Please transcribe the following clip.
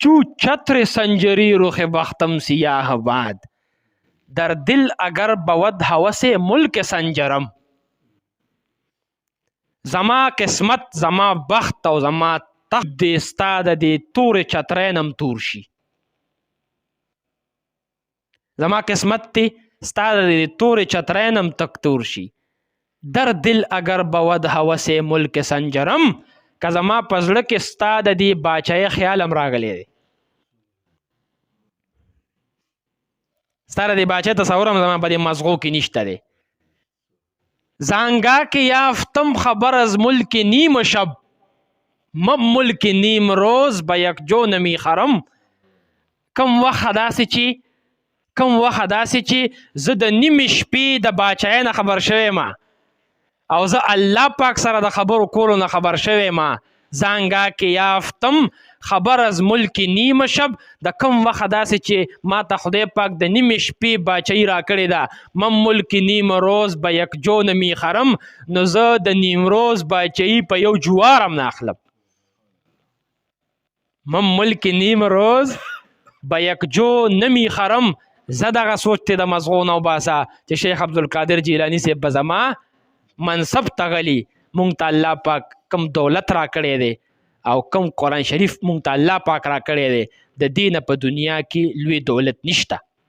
چو چتر سنجری رخ بختم سیاه باد در دل اگر بود هوس ملک سنجرم. زما قسمت زما بخت او زما تخت دې ستا د دې تورې چترینم تور شي. زما قسمت دی ستا د دې تورې چترینم تک تور شي. در دل اگر بود هوس ملک سنجرم که زما په زړه کې ستا د دې باچایۍ خیال هم راغلی دی. ستا د دې باچایۍ تصور هم زما په دې مغزو کې نشته دی. زانگاه که یافتم خبر از ملک نیم شب مب ملک نیم روز به یک جو نمی خرم. کم وخت داسې چې زه د نیمې شپې د باچایۍ نه خبر شوی ما او زه الله پاک سره د خبرو کولو نه خبر شوی ما. زانگاه که یافتم خبر از ملک نیم شب د کم وخت داسې چې ما ته خدای پاک د نیمې شپې باچایي راکړې ده. من ملک نیم روز به یک جو نمی خرم نو زه د نیم روز باچایي په یو جوار هم نه اخلم. من ملک نیم روز به یک جو نمی خرم. زه دغه سوچ ته د مغزو نه وباسه چې شیخ عبدالقادر جیلاني صاحب به زما منصب تغلی مونږ ته الله پاک کم دولت را کړی دی او کم قرآن شریف مونږ ته الله پاک را کړی دی د دې نه په دنیا کې لوی دولت نشته.